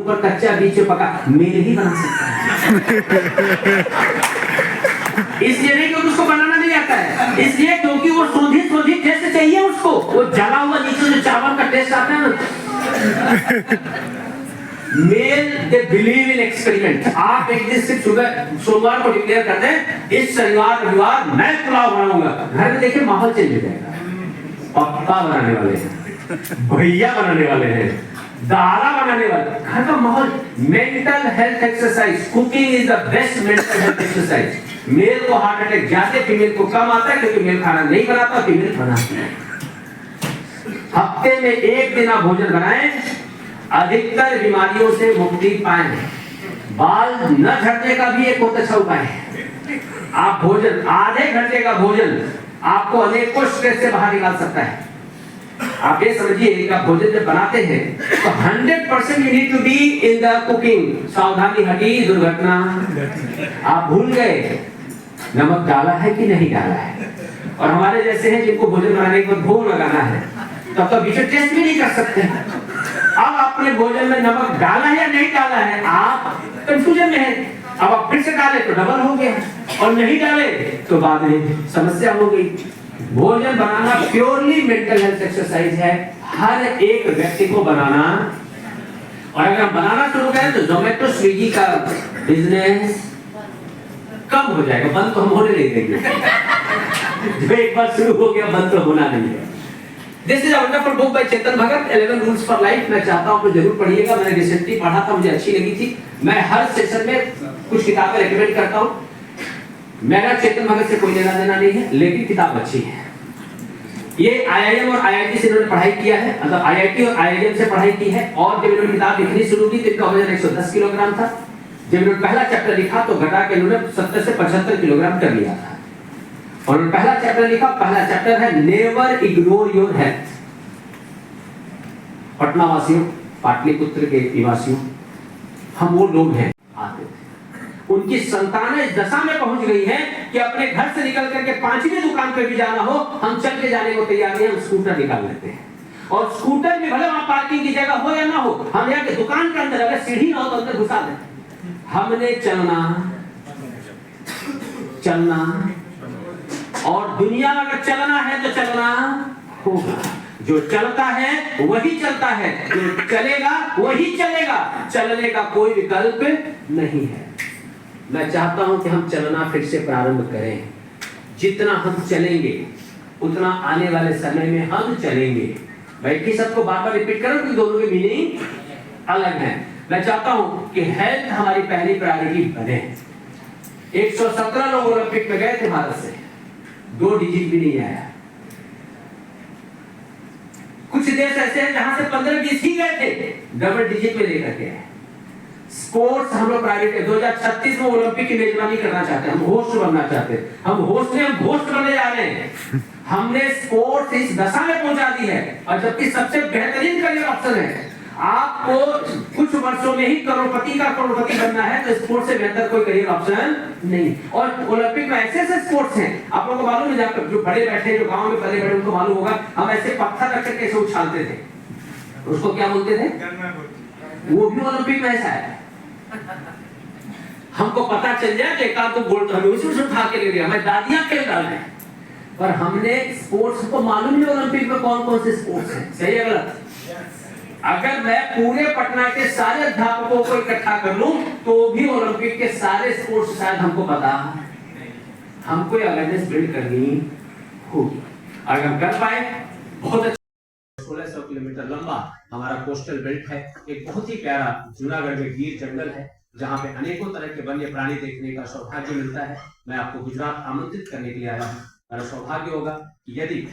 ऊपर कच्चा बीच पका, मेल ही बना सकता है। इसलिए नहीं क्योंकि उसको बनाना नहीं आता है, इसलिए क्योंकि वो सोधी टेस्ट चाहिए उसको। वो जला हुआ नीचे जो चावल का टेस्ट आता है ना, male they believe in experiment. आप एक दिन सिर्फ सुबह सोमवार को डिक्लेयर कर दें, इस शनिवार रविवार मैं पुलाव बनाऊंगा, घर में देखिए माहौल चेंज हो जाएगा। पप्पा बनाने वाले हैं, भैया बनाने वाले हैं, दादा बनाने वाले, घर का माहौल। Mental health exercise, cooking is the best mental health exercise. Male को हार्ट अटैक ज्यादा, फीमेल को कम आता है क्योंकि मेल खाना नहीं बनाता, फीमेल बनाती है। हफ्ते में एक दिन आप भोजन बनाएं, अधिकतर बीमारियों से मुक्ति पाएं। बाल न झड़ने का भी एक बहुत अच्छा उपाय है। आप भोजन, आधे घंटे का भोजन आपको अनेकों स्ट्रेस से बाहर निकाल सकता है। आप ये समझिए कि आप भोजन जब बनाते हैं तो 100% you need to be in the cooking. सावधानी हटी दुर्घटना। आप भूल गए नमक डाला है कि नहीं डाला है, और हमारे जैसे हैं जिनको भोजन बनाने के बाद भूख लगाना है, तब तो बीच में टेस्ट भी नहीं कर सकते। अब आपने भोजन में नमक डाला है या नहीं डाला है, आप कंफ्यूजन में हैं। अब आप फिर से डाले तो डबल हो गया, और नहीं डाले तो बाद में समस्या हो गई। भोजन बनाना प्योरली मेंटल हेल्थ एक्सरसाइज है, हर एक व्यक्ति को बनाना। और अगर हम बनाना शुरू करें तो जोमेटो स्विगी का बिजनेस कम हो जाएगा, बंद तो हम होने नहीं देंगे। जो एक बार शुरू हो गया बंद तो होना नहीं है। This is a wonderful book by Chetan Bhagat, 11 Rules for Life। मैं चाहता हूँ आप जरूर पढ़िएगा। मैंने रिसेंटली पढ़ा था, मुझे अच्छी लगी थी। मैं हर सेशन में कुछ किताबें रेकमेंड करता हूँ। मेरा चेतन भगत से कोई लेना देना नहीं है, लेकिन किताब अच्छी है। ये IIM और IIT से इन्होंने पढ़ाई किया है, मतलब IIT और IIM से पढ़ाई की है। और जब इन्होंने किताब लिखनी शुरू की तो इनका वजन 110 किलोग्राम था। जब इन्होंने पहला चैप्टर लिखा तो घटा के इन्होंने 70 से 75 किलोग्राम कर लिया था। और पहला चैप्टर लिखा, पहला चैप्टर है never ignore your health. Patna वासियों, पाटलिपुत्र के निवासियों, हम वो लोग हैं आते थे, उनकी संतानें इस दशा में पहुंच गई हैं कि अपने घर से निकल करके 5वीं दुकान पे भी जाना हो, हम चल के जाने को तैयार नहीं, हम स्कूटर निकाल लेते हैं। और स्कूटर में भले वहां पार्किंग की जगह हो या ना हो, हम यहाँ के दुकान के अंदर अगर सीढ़ी ना हो तो अंदर घुसा देते। हमने चलना और दुनिया में अगर चलना है तो चलना होगा। जो चलता है वही चलता है, जो चलेगा वही चलेगा। चलने का कोई विकल्प नहीं है। मैं चाहता हूं कि हम चलना फिर से प्रारंभ करें। जितना हम चलेंगे उतना आने वाले समय में हम चलेंगे। बैठी सबको बार बार रिपीट करो कि दोनों के मीनिंग अलग है। मैं चाहता हूं कि हेल्थ हमारी पहली प्रायोरिटी बने। 117 लोग ओलंपिक में गए थे भारत से, 2 डिजिट भी नहीं आया। कुछ देश ऐसे हैं जहां से 15-20 ही गए थे, डबल डिजिट में लेकर के आए। स्पोर्ट्स हम लोग प्रायोरिटी 2036 में ओलंपिक की मेजबानी करना चाहते हैं, हम होस्ट बनना चाहते हैं। हम होस्ट नहीं, हम घोस्ट बनने जा रहे हैं। हमने स्पोर्ट्स इस दशा में पहुंचा दी है, और जबकि सबसे बेहतरीन करियर ऑप्शन है। आपको कुछ वर्षों में ही करोड़पति का करोड़पति बनना है तो स्पोर्ट्स से बेहतर कोई करियर ऑप्शन नहीं। और ओलंपिक में ऐसे ऐसे स्पोर्ट्स हैं, आप लोगों को मालूम है, जहाँ जो बड़े बैठे, जो गांव में पले बड़े, उनको मालूम होगा, हम ऐसे पत्थर रख करके ऐसे उछालते थे, उसको क्या बोलते थे? वो भी ओलंपिक में ऐसा है। हमको पता चल जाए कि एकाध तो गोल्ड हमें उसी से उठा के ले लिया, हमें दादियां खेल डाल रहे हैं। पर हमने स्पोर्ट्स को मालूम नहीं ओलंपिक में कौन कौन से स्पोर्ट्स हैं, सही है गलत? अगर मैं पूरे पटना के सारे अध्यापकों को इकट्ठा कर लूं तो भी ओलंपिक के सारे स्पोर्ट्स शायद हमको पता, हमको अवेयरनेस बिल्ड करनी होगी। अगर हम कर पाए बहुत अच्छा। 1600 किलोमीटर लंबा हमारा कोस्टल बेल्ट है। एक बहुत ही प्यारा जूनागढ़ में गिर जंगल है, जहाँ पे अनेकों तरह के वन्य प्राणी देखने का सौभाग्य मिलता है। मैं आपको गुजरात आमंत्रित करने के लिए आया हूँ। मेरा सौभाग्य होगा कि यदि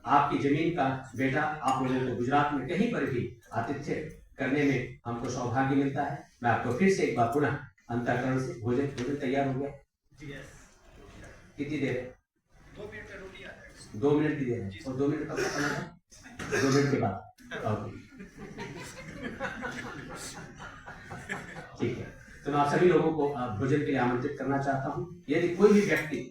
आपकी जमीन का बेटा आप लोगों को गुजरात में कहीं पर भी आतिथ्य करने में हमको सौभाग्य मिलता है। मैं आपको फिर से एक बार पुनः अंतःकरण से भोजन तैयार हो गया। कितनी देर है? 2 मिनट की देर है। और 2 मिनट कब खत्म होगा? 2 मिनट के बाद। ठीक है, तो मैं आप सभी लोगों को भोजन के लिए आमंत्रित करना चाहता हूँ। यदि कोई भी व्यक्ति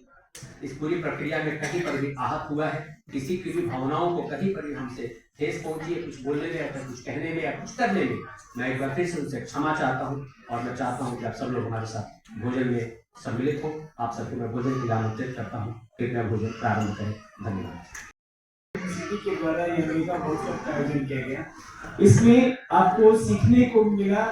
इस पूरी प्रक्रिया में कहीं पर भी आहत हुआ है, किसी की भी भावनाओं को कहीं पर भी हमसे ठेस पहुंची है कुछ बोलने में या फिर कुछ कहने में या कुछ करने में, मैं एक बार फिर से उनसे क्षमा चाहता हूँ और मैं चाहता हूँ कि आप सब लोग हमारे साथ भोजन में सम्मिलित हो। आप सबको मैं भोजन के लिए आमंत्रित करता हूँ। कृपया भोजन प्रारंभ करें। धन्यवाद। सिटी के द्वारा यह मेगा महोत्सव का आयोजन किया गया। इसमें आपको सीखने को मिला।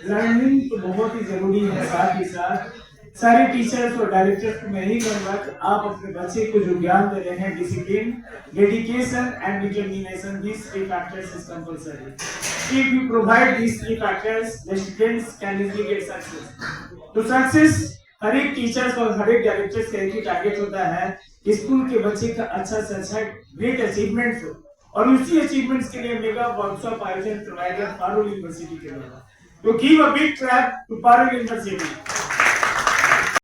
लर्निंग तो बहुत ही जरूरी है। साथ ही साथ सारे टीचर्स और डायरेक्टर्स को मैं यही कहूंगा कि आप अपने बच्चे को जो ज्ञान दे रहे हैं, discipline, dedication and determination, these three factors is compulsory. If you provide these three factors, the students can easily get success. तो सक्सेस हर एक टीचर्स और हर एक डायरेक्टर्स का एक ही टारगेट होता है कि स्कूल के बच्चे का अच्छा से अच्छा ग्रेट अचीवमेंट हो, और उसी अचीवमेंट्स के लिए मेगा वर्कशॉप आयोजन करवाया गया पारुल यूनिवर्सिटी के द्वारा। तो give a big clap to Parul university.